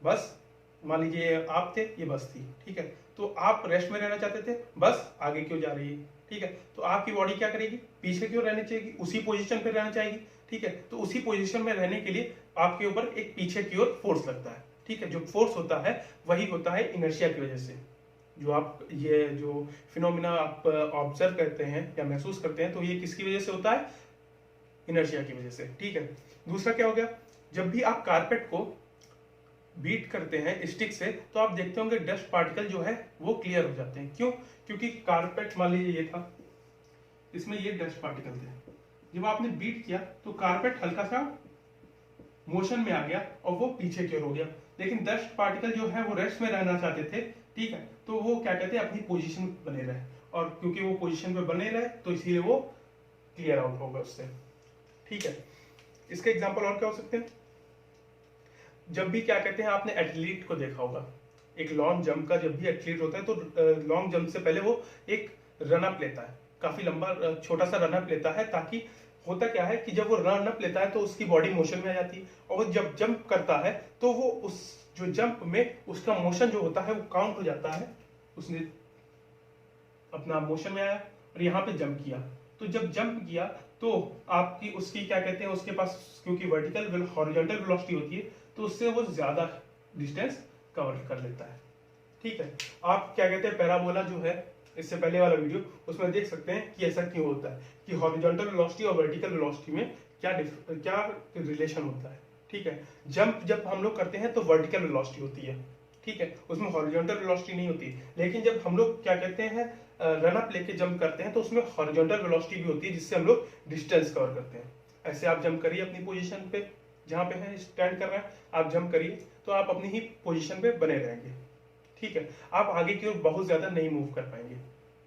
बस मान लीजिए आप थे, ये बस थी, ठीक है, तो आप रेस्ट में रहना चाहते थे, बस आगे क्यों जा रही है, ठीक है। तो आपकी बॉडी क्या करेगी, पीछे क्यों रहनी चाहिए, उसी पोजीशन पे रहना चाहिए, ठीक है। तो उसी पोजीशन में रहने के लिए आपके ऊपर एक पीछे की ओर फोर्स लगता है, ठीक है। जो फोर्स होता है वही होता है इनर्शिया की वजह से। जो आप ये जो फिनोमिना आप ऑब्जर्व करते हैं या महसूस करते हैं, तो ये किसकी वजह से होता है, इनर्शिया की वजह से, ठीक है। दूसरा क्या हो गया, जब भी आप कारपेट को बीट करते हैं स्टिक से, तो आप देखते होंगे डस्ट पार्टिकल जो है वो क्लियर हो जाते हैं। क्यों, क्योंकि कारपेट मान लीजिए ये था, इसमें ये डस्ट पार्टिकल थे, जब आपने बीट किया तो कारपेट हल्का सा मोशन में आ गया और वो पीछे की ओर हो गया। लेकिन डस्ट पार्टिकल जो है वो रेस्ट में रहना चाहते थे, ठीक है। तो वो क्या कहते हैं, अपनी पोजीशन बने रहे, और क्योंकि वो पोजीशन पे बने रहे तो इसीलिए वो क्लियर आउट होगा उससे, ठीक है। इसके एग्जांपल और क्या हो सकते हैं, जब भी क्या कहते हैं, आपने एथलीट को देखा होगा, एक लॉन्ग जंप का जब भी एथलीट होता है तो लॉन्ग जंप से पहले वो एक रन अप लेता है, काफी लंबा छोटा सा रन अप लेता है, ताकि होता क्या है कि जब वो रन अप लेता है तो उसकी बॉडी मोशन में आ जाती है, और वो जब जंप करता है तो वो उस जो जंप में उसका मोशन जो होता है वो काउंट हो जाता है, उसने अपना मोशन में आया और यहाँ पे जंप किया, तो जब जंप किया तो आपकी उसकी क्या कहते हैं, उसके पास क्योंकि वर्टिकल हॉरिजॉन्टल वेलोसिटी होती है, तो उससे वो ज्यादा डिस्टेंस कवर कर लेता है, ठीक है। आप क्या कहते हैं, पैराबोला जो है इससे पहले वाला वीडियो, उसमें देख सकते हैं कि ऐसा क्यों होता है, कि हॉरिजॉन्टल वेलोसिटी और वर्टिकल वेलोसिटी में क्या रिलेशन होता है, ठीक है। जंप जब हम लोग करते हैं तो वर्टिकल वेलोसिटी होती है, ठीक है, उसमें हॉरिजॉन्टल वेलोसिटी नहीं होती। लेकिन जब हम लोग क्या कहते हैं रन अप लेके जंप करते हैं तो उसमें हॉरिजॉन्टल वेलोसिटी भी होती है, जिससे हम लोग डिस्टेंस कवर करते हैं। ऐसे आप जंप करिए अपनी पोजीशन पे, जहां पे है स्टैंड कर रहे हैं, आप जंप करिए तो आप अपनी ही पोजीशन पे बने रहेंगे, ठीक है। आप आगे की ओर बहुत ज्यादा नहीं मूव कर पाएंगे,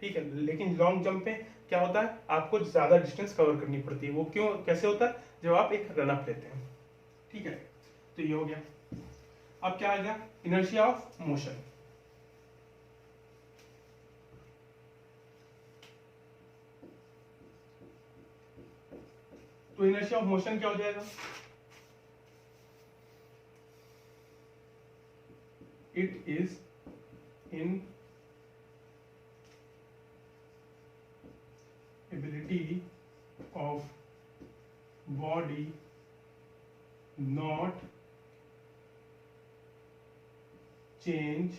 ठीक है। लेकिन लॉन्ग जंप में क्या होता है, आपको ज्यादा डिस्टेंस कवर करनी पड़ती है। वो क्यों, कैसे होता है, जब आप एक रन अप लेते हैं, ठीक है। तो ये हो गया। अब क्या आ गया, इनर्शिया ऑफ मोशन। तो इनर्शिया ऑफ मोशन क्या हो जाएगा, it is in ability of body not change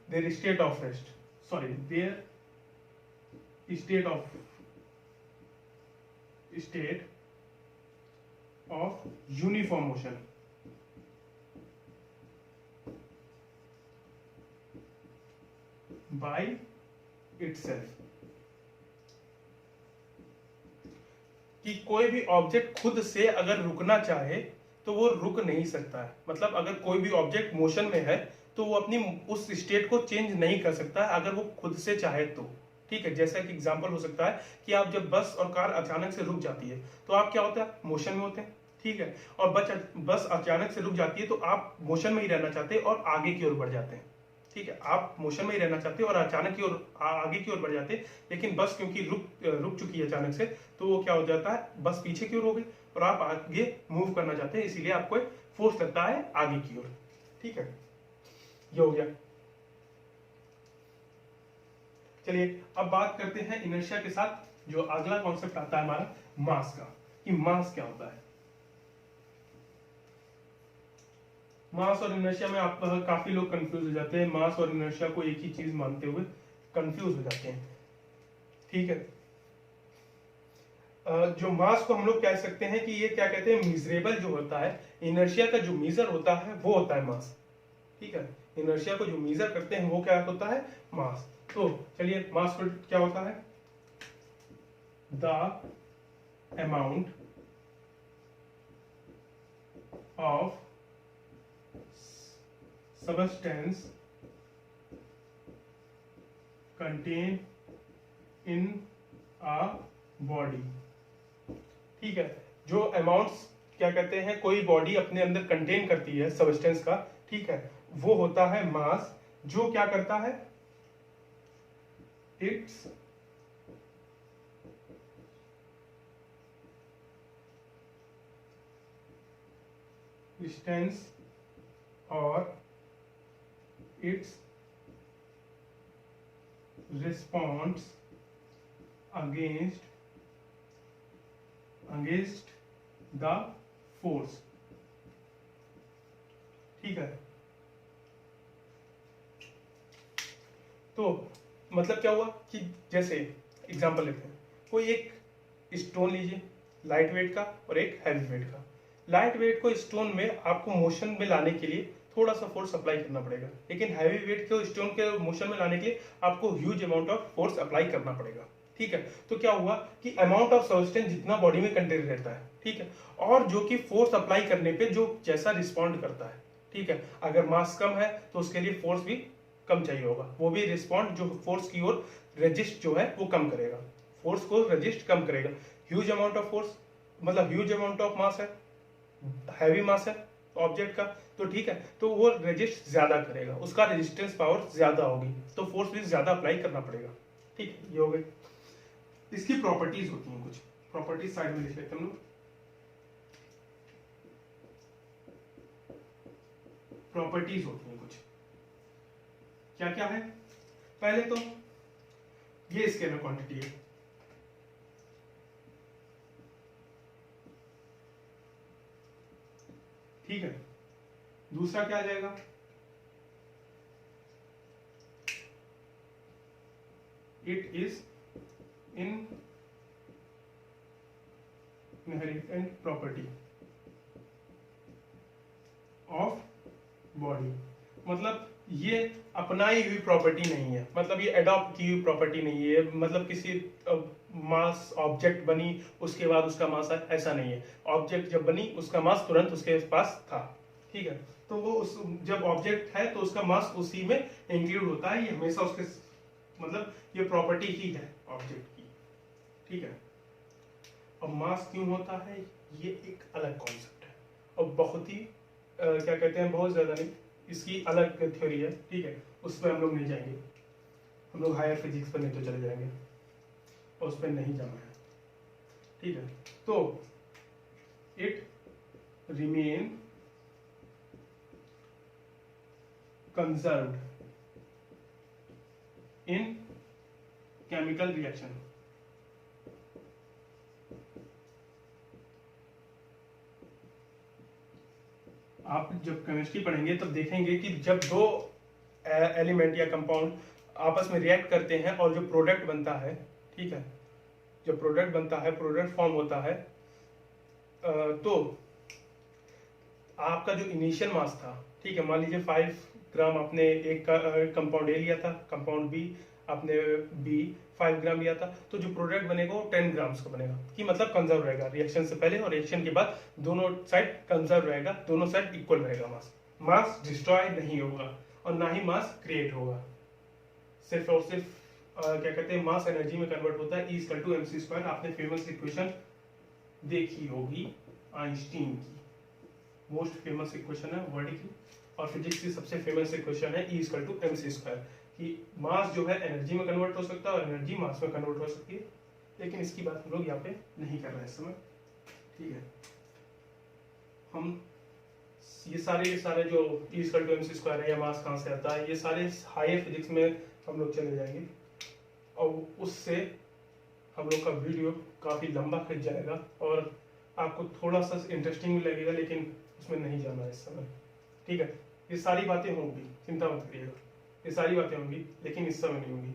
their state of rest, sorry, their state of uniform motion by itself। कि कोई भी ऑब्जेक्ट खुद से अगर रुकना चाहे तो वो रुक नहीं सकता है, मतलब अगर कोई भी ऑब्जेक्ट मोशन में है तो वो अपनी उस स्टेट को चेंज नहीं कर सकता है अगर वो खुद से चाहे तो, ठीक है। जैसा कि एग्जांपल हो सकता है कि आप जब बस और कार अचानक से रुक जाती है तो आप क्या होता है, मोशन में होते हैं, ठीक है। और बस अचानक से रुक जाती है तो आप मोशन में ही रहना चाहते हैं और आगे की ओर बढ़ जाते हैं, ठीक है। आप मोशन में ही रहना चाहते हैं और अचानक की ओर आगे की ओर बढ़ जाते हैं। लेकिन बस क्योंकि रुक चुकी है अचानक से, तो वो क्या हो जाता है, बस पीछे की ओर हो गई और आप आगे मूव करना चाहते हैं, इसीलिए आपको फोर्स लगता है आगे की ओर, ठीक है। ये हो गया। चलिए अब बात करते हैं इनर्शिया के साथ जो अगला कॉन्सेप्ट आता है हमारा मास का, कि मास क्या होता है। मास और इनर्शिया में आप काफी लोग कंफ्यूज हो जाते हैं, मास और इनर्शिया को एक ही चीज मानते हुए कंफ्यूज हो जाते हैं, ठीक है। जो मास को हम लोग कह सकते हैं कि ये क्या कहते हैं, मीजरेबल जो होता है, इनर्शिया का जो मीजर होता है वो होता है मास, ठीक है। इनर्शिया को जो मीजर करते हैं वो क्या होता है, मास। तो चलिए मास को क्या होता है, the amount of substance contained in a body, ठीक है। जो अमाउंट्स क्या कहते हैं कोई बॉडी अपने अंदर कंटेन करती है सब्सटेंस का, ठीक है, वो होता है मास। जो क्या करता है, इट्स डिस्टेंस और it's response against the force. ठीक है, तो मतलब क्या हुआ कि जैसे एग्जांपल लेते हैं, कोई एक स्टोन लीजिए लाइट वेट का और एक हैवी वेट का। लाइट वेट को स्टोन में आपको मोशन में लाने के लिए थोड़ा सा फोर्स अप्लाई करना पड़ेगा, लेकिन हैवी वेट को स्टोन के मोशन में लाने के लिए आपको huge amount of force apply करना पड़ेगा। ठीक है, तो क्या हुआ कि अमाउंट ऑफ सब्सटेंस जितना बॉडी में कंटेन रहता है, ठीक है, और जो कि फोर्स अप्लाई करने पे जो जैसा रिस्पॉन्ड करता है, ठीक है, अगर मास कम है तो उसके लिए फोर्स भी कम चाहिए होगा, वो भी रिस्पॉन्ड जो फोर्स की ओर रेजिस्ट जो है वो कम करेगा, फोर्स को रेजिस्ट कम करेगा। ह्यूज अमाउंट ऑफ फोर्स मतलब ह्यूज अमाउंट ऑफ मास है, हैवी मास है ऑब्जेक्ट का, तो ठीक है, तो वो रेजिस्ट ज्यादा करेगा, उसका रेजिस्टेंस पावर ज्यादा होगी, तो फोर्स भी ज्यादा अप्लाई करना पड़ेगा। ठीक है, ये हो गई। इसकी प्रॉपर्टीज होती हैं, कुछ प्रॉपर्टीज साइड में लिख लेते हैं हम लोग। प्रॉपर्टीज होती हैं कुछ, क्या क्या है? पहले तो ये स्केलर क्वांटिटी है, ठीक है। दूसरा क्या आ जाएगा? It is inherent property of body, मतलब ये अपनाई हुई प्रॉपर्टी नहीं है, मतलब ये अडॉप्ट की हुई प्रॉपर्टी नहीं है, मतलब किसी मास ऑब्जेक्ट बनी उसके बाद उसका मास ऐसा नहीं है, ऑब्जेक्ट जब बनी उसका मास तुरंत उसके पास था, ठीक है, तो वो उस जब ऑब्जेक्ट है तो उसका मास उसी में इंक्लूड होता है, ये हमेशा उसके मतलब ये प्रॉपर्टी ही है ऑब्जेक्ट की, ठीक है। अब मास क्यों होता है ये एक अलग कॉन्सेप्ट है और बहुत ही क्या कहते हैं, बहुत ज्यादा नहीं, इसकी अलग थ्योरी है, ठीक है, उस पर हम लोग नहीं जाएंगे, हम लोग हायर फिजिक्स पर नहीं तो चले जाएंगे और उस पर नहीं जाना है, ठीक है। तो it remain conserved in chemical reaction, आप जब केमिस्ट्री पढ़ेंगे तब देखेंगे कि जब दो एलिमेंट या कंपाउंड आपस में रिएक्ट करते हैं और जो प्रोडक्ट बनता है, ठीक है, जो प्रोडक्ट बनता है, प्रोडक्ट फॉर्म होता है, तो आपका जो इनिशियल मास था, ठीक है, मान लीजिए 5 ग्राम आपने एक कंपाउंड ए लिया था, कंपाउंड बी आपने बी 5 ग्राम लिया था, तो जो प्रोडक्ट बनेगा वो 10 ग्राम्स का बनेगा, कि मतलब कंजर्व रहेगा रिएक्शन से पहले और रिएक्शन के बाद दोनों साइड कंजर्व रहेगा, दोनों साइड इक्वल रहेगा, मास डिस्ट्रॉय नहीं होगा और ना ही मास क्रिएट होगा, सिर्फ और सिर्फ क्या कहते हैं मास एनर्जी में कन्वर्ट होता है, E=mc²। आपने फेमस इक्वेशन देखी होगी आइंस्टीन की, मोस्ट फेमस इक्वेशन है वर्ल्ड की, और फिजिक्स की सबसे फेमस इक्वेशन है E=mc², कि मास जो है एनर्जी में कन्वर्ट हो सकता है और एनर्जी मास में कन्वर्ट हो सकती है, लेकिन इसकी बात हम लोग यहाँ पे नहीं कर रहे हैं इस समय, ठीक है। हम ये सारे जो E=mc² है या मास कहाँ से आता है, ये सारे हायर फिजिक्स में हम लोग चले जाएंगे और उससे हम लोग का वीडियो काफ़ी लंबा खिंच जाएगा और आपको थोड़ा सा इंटरेस्टिंग भी लगेगा, लेकिन उसमें नहीं जाना है इस समय, ठीक है। ये सारी बातें होंगी, चिंता मत करिएगा, ये सारी बातें होंगी, लेकिन इस समय नहीं होंगी।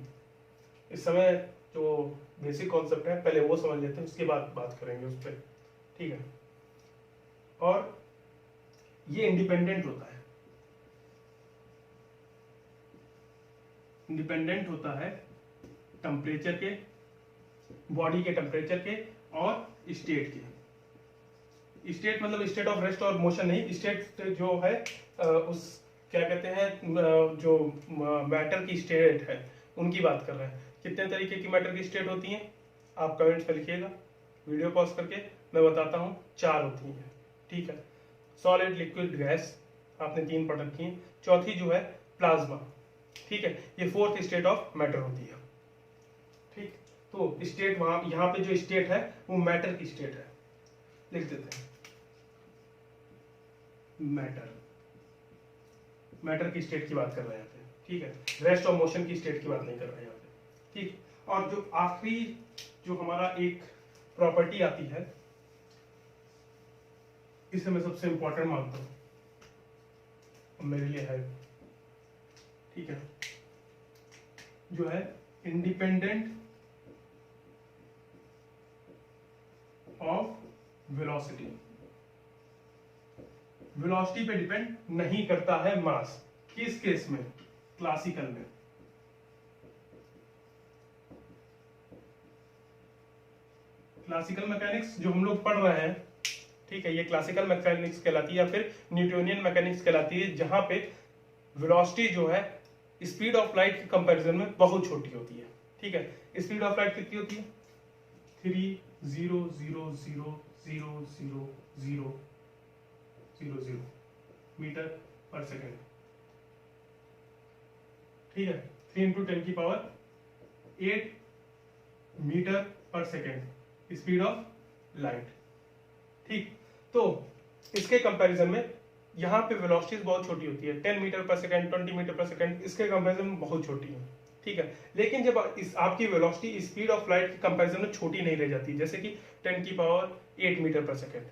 इस समय जो बेसिक कॉन्सेप्ट है पहले वो समझ लेते हैं, उसके बाद बात करेंगे उस पर, ठीक है। और ये इंडिपेंडेंट होता है, इंडिपेंडेंट होता है टेम्परेचर के, बॉडी के टेम्परेचर के और स्टेट के। स्टेट मतलब स्टेट ऑफ रेस्ट और मोशन नहीं, स्टेट जो है उस क्या कहते हैं जो मैटर की स्टेट है उनकी बात कर रहे हैं। कितने तरीके की मैटर की स्टेट होती हैं आप कमेंट्स में लिखिएगा, वीडियो पॉज करके मैं बताता हूँ। 4 होती हैं, ठीक है। सॉलिड, लिक्विड, गैस आपने 3 पढ़ रखी हैं। चौथी जो है प्लाज्मा, ठीक है, ये 4th स्टेट ऑफ मैटर होती है, ठीक। तो स्टेट वहां यहाँ पे जो स्टेट है वो मैटर की स्टेट है, लिख देते हैं। मैटर की स्टेट की बात कर रहे हैं यहाँ पे, ठीक है, रेस्ट ऑफ मोशन की स्टेट की बात नहीं कर रहे हैं यहाँ पे, ठीक। और जो आखिरी जो हमारा एक प्रॉपर्टी आती है, इसे मैं सबसे इंपॉर्टेंट मानता हूं मेरे लिए है, ठीक है, जो है इंडिपेंडेंट ऑफ वेलोसिटी। वेलोसिटी पे डिपेंड नहीं करता है मास। किस केस में? क्लासिकल में। क्लासिकल मैकेनिक्स जो हम लोग पढ़ रहे हैं, ठीक है, ये क्लासिकल मैकेनिक्स कहलाती है या फिर न्यूटोनियन मैकेनिक्स कहलाती है, जहां पे वेलोसिटी जो है स्पीड ऑफ लाइट के कंपैरिजन में बहुत छोटी होती है, ठीक है। स्पीड ऑफ लाइट कितनी होती है? 3,0,0,0,0,0,0 मीटर पर सेकेंड, ठीक है। 3 × 10⁸ मीटर पर सेकेंड स्पीड ऑफ लाइट, ठीक। तो इसके कंपैरिजन में यहाँ पे वेलोसिटीज बहुत छोटी होती है, 10 मीटर पर सेकेंड, 20 मीटर पर सेकेंड, इसके कंपैरिजन में बहुत छोटी है, ठीक है। लेकिन जब आपकी वेलोसिटी स्पीड ऑफ लाइट के कंपैरिजन में छोटी नहीं रह जाती, जैसे कि 10⁸ मीटर पर सेकेंड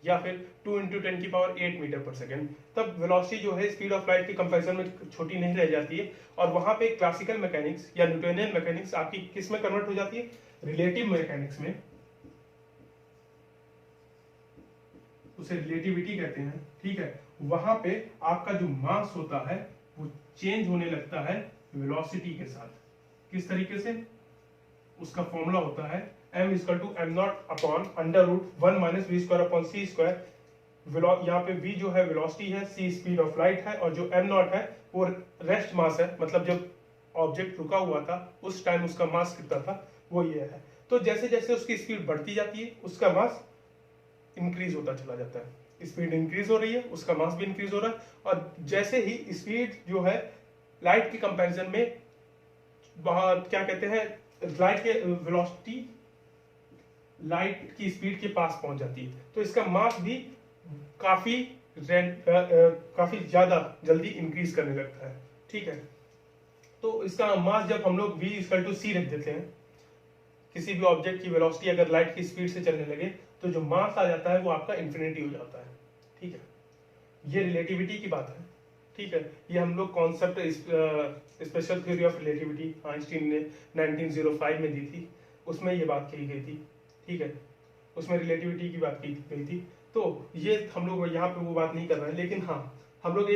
या फिर 2 × 10⁸ मीटर पर सेकेंड, तब वेलोसिटी जो है स्पीड ऑफ लाइट के कंपैरिजन में छोटी नहीं रह जाती है, और वहां पे क्लासिकल मैकेनिक्स या न्यूटोनियन मैकेनिक्स आपकी किस में कन्वर्ट हो जाती है? रिलेटिव मैकेनिक्स में। उसे रिलेटिविटी कहते हैं, ठीक है। वहां पे आपका जो मास होता है वो चेंज होने लगता है वेलोसिटी के साथ। किस तरीके से? उसका फॉर्मूला होता है m = m0/√1 - v²/c²। यहाँ पे v जो है वेलोसिटी है, c स्पीड ऑफ लाइट है, और जो m0 है वो रेस्ट मास है, मतलब जब ऑब्जेक्ट रुका हुआ था उस टाइम उसका मास कितना था, वो ये है। तो जैसे जैसे उसकी स्पीड बढ़ती जाती है उसका मास इंक्रीज होता चला जाता है। स्पीड इंक्रीज हो रही है, उसका मास भी इंक्रीज हो रहा है, और जैसे ही स्पीड जो है लाइट के कंपैरिजन में क्या कहते हैं, लाइट के वेलोसिटी लाइट की स्पीड के पास पहुंच जाती है, तो इसका मास भी काफी ज्यादा जल्दी इंक्रीज करने लगता है, ठीक है। तो इसका मास जब हम लोग v = c रख देते हैं, किसी भी ऑब्जेक्ट की वेलोसिटी अगर लाइट की स्पीड से चलने लगे तो जो मास आ जाता है वो आपका इन्फिनिटी हो जाता है, ठीक है। ये रिलेटिविटी की बात है, ठीक है। ये हम लोग concept special theory of relativity Einstein ने 1905 में दी थी, उसमें ये बात कही गई थी, ठीक है। उसमें रिलेटिविटी की बात की गई थी। तो ये हम लोग यहाँ पे वो बात नहीं कर रहे हैं, लेकिन हाँ हम लोग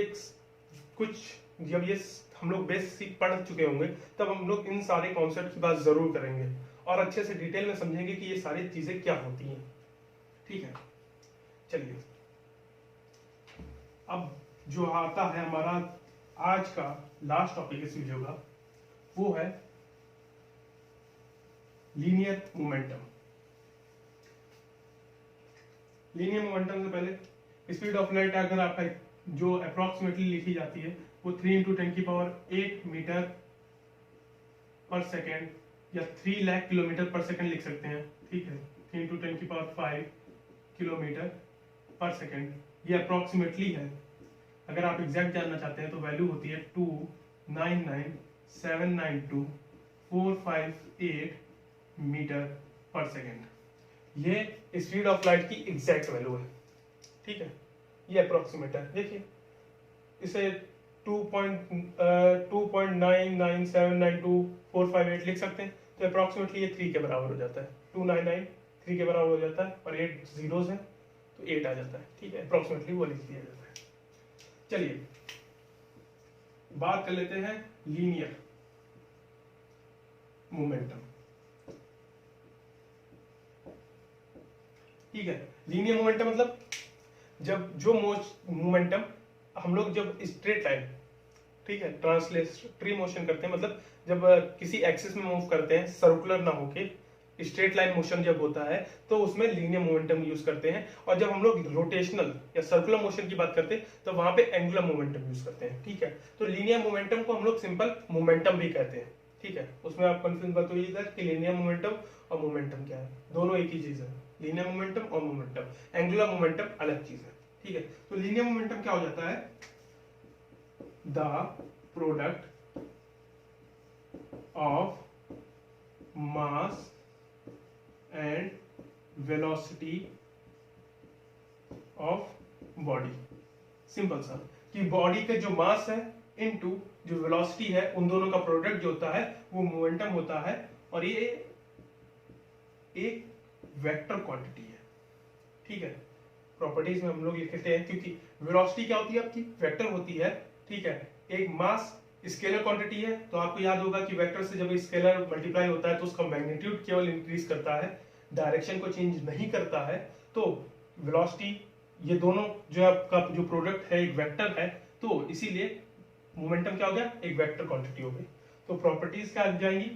जब ये हम लोग बेसिक पढ़ चुके होंगे तब हम लोग इन सारे कॉन्सेप्ट की बात जरूर करेंगे और अच्छे से डिटेल में समझेंगे कि ये सारी चीजें क्या होती हैं, ठीक है। चलिए, अब जो आता है हमारा आज का लास्ट टॉपिक इस वीडियो का, वो है लीनियर मोमेंटम। लीनियर मोमेंटम से पहले स्पीड ऑफ लाइट अगर आपका जो अप्रोक्सीमेटली लिखी जाती है वो 3 × 10⁸ मीटर पर सेकेंड या 3 लाख किलोमीटर पर सेकेंड लिख सकते हैं, ठीक है। 3 × 10⁵ किलोमीटर पर सेकेंड, ये अप्रोक्सीमेटली है। अगर आप एग्जैक्ट जानना चाहते हैं तो वैल्यू होती है 299,792,458 मीटर पर सेकेंड। ये स्पीड ऑफ लाइट की एग्जैक्ट वैल्यू है, ठीक है। ये अप्रोक्सीमेट है, देखिए इसे 2.999792,458 लिख सकते हैं, तो अप्रोक्सीमेटली ये 3 के बराबर हो जाता है। 299 3 के बराबर हो जाता है और 8 जीरोस हैं तो 8 आ जाता है, ठीक है। अप्रोक्सीमेटली वो लिख दिया जाता है। चलिए बात कर लेते हैं लीनियर मोमेंटम, ठीक है। लीनियर मोमेंटम मतलब जब जो मोमेंटम हम लोग जब स्ट्रेट लाइन, ठीक है, ट्रांसलेटरी मोशन करते हैं, मतलब जब किसी एक्सिस में मूव करते हैं सर्कुलर ना होके स्ट्रेट लाइन मोशन जब होता है तो उसमें लीनियर मोमेंटम यूज करते हैं, और जब हम लोग रोटेशनल या सर्कुलर मोशन की बात करते हैं तो वहां पे एंगुलर मोमेंटम यूज करते हैं, ठीक है। तो लीनियर मोमेंटम को हम लोग सिंपल मोमेंटम भी कहते हैं, ठीक है। उसमें आप कंफ्यूज मत होइएगा कि लीनियर मोमेंटम और मोमेंटम क्या है, दोनों एक ही चीज है। लीनियर मोमेंटम और मोमेंटम, एंगुलर मोमेंटम अलग चीज है, ठीक है। तो लीनियर मोमेंटम क्या हो जाता है, the product of mass and velocity of body. Simple सा कि बॉडी के जो मास है इनटू जो वेलोसिटी है, उन दोनों का प्रोडक्ट जो होता है वो मोमेंटम होता है, और ये एक वेक्टर क्वांटिटी है। ठीक है, प्रॉपर्टीज में हम लोग लिखते हैं, क्योंकि वेलोसिटी क्या होती है आपकी, वेक्टर होती है। ठीक है, एक मास स्केलर क्वांटिटी है, तो आपको याद होगा कि वेक्टर से जब स्केलर मल्टीप्लाई होता है तो उसका मैग्नीट्यूड केवल इंक्रीज करता है, डायरेक्शन को चेंज नहीं करता है। तो वेलोसिटी, ये दोनों जो आपका जो प्रोडक्ट है एक वेक्टर है, तो इसीलिए मोमेंटम क्या हो गया, एक वेक्टर क्वांटिटी हो गई। तो प्रॉपर्टीज क्या लग जाएंगी,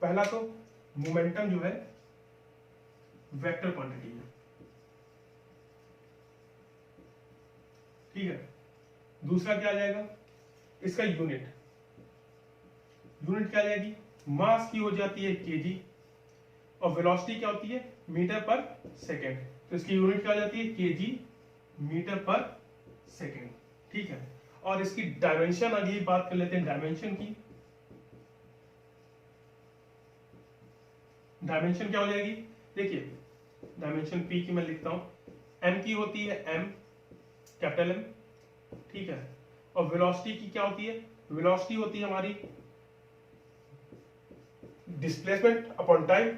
पहला तो मोमेंटम जो है वेक्टर क्वांटिटी है। ठीक है, दूसरा क्या आ जाएगा, इसका यूनिट क्या आ जाएगी, मास की हो जाती है केजी, और वेलोसिटी क्या होती है, मीटर पर सेकेंड। तो इसकी यूनिट क्या हो जाती है, केजी मीटर पर सेकेंड। ठीक है, और इसकी डायमेंशन, अगली बात कर लेते हैं डायमेंशन की। डायमेंशन क्या हो जाएगी, देखिए डायमेंशन पी की मैं लिखता हूं, एम की होती है एम, कैपिटल एम। ठीक है, और वेलोसिटी की क्या होती है, वेलोसिटी होती है हमारी डिस्प्लेसमेंट अपॉन टाइम,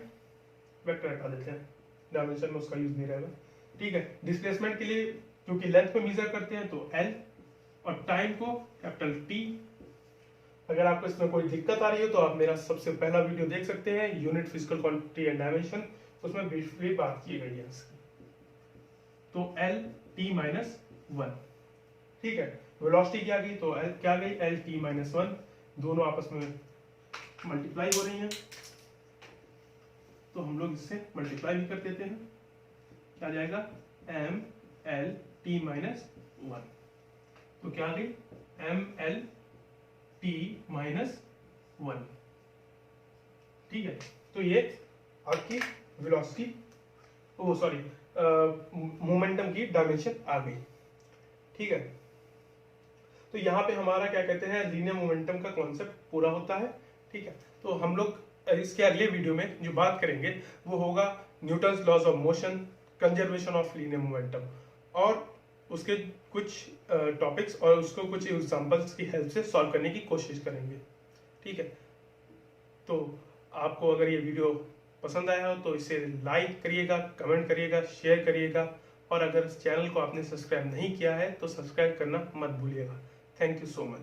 वेक्टर हटा देते हैं, डायमेंशन में उसका यूज नहीं रहेगा। ठीक है, डिस्प्लेसमेंट के लिए क्योंकि लेंथ में मेजर करते हैं तो एल, और टाइम को कैपिटल टी। अगर आपको इसमें कोई दिक्कत आ रही हो तो आप मेरा सबसे पहला वीडियो देख सकते हैं, unit physical quantity and dimension, उसमें ब्रीफली बात की गई है इसकी। तो एल टी माइनस 1। ठीक है, वेलोसिटी क्या गई, तो एल क्या गई, एल टी माइनस 1, दोनों आपस में मल्टीप्लाई हो रही हैं, तो हम लोग इससे मल्टीप्लाई भी कर देते हैं, क्या जाएगा, एम एल टी माइनस 1। तो क्या गई, एम एल टी माइनस 1। ठीक है, तो ये आपकी वेलोसिटी, ओ सॉरी मोमेंटम की डायमेंशन आ गई। ठीक है, तो यहाँ पे हमारा क्या कहते हैं, लीनियर मोमेंटम का कॉन्सेप्ट पूरा होता है। ठीक है, तो हम लोग इसके अगले वीडियो में जो बात करेंगे वो होगा Newton's laws of motion, conservation of linear momentum, और उसके कुछ टॉपिक्स और उसको कुछ एग्जांपल्स की हेल्प से सॉल्व करने की कोशिश करेंगे। ठीक है, तो आपको अगर ये वीडियो पसंद आया हो तो इसे लाइक करिएगा, कमेंट करिएगा, शेयर करिएगा, और अगर इस चैनल को आपने सब्सक्राइब नहीं किया है तो सब्सक्राइब करना मत भूलिएगा। Thank you so much.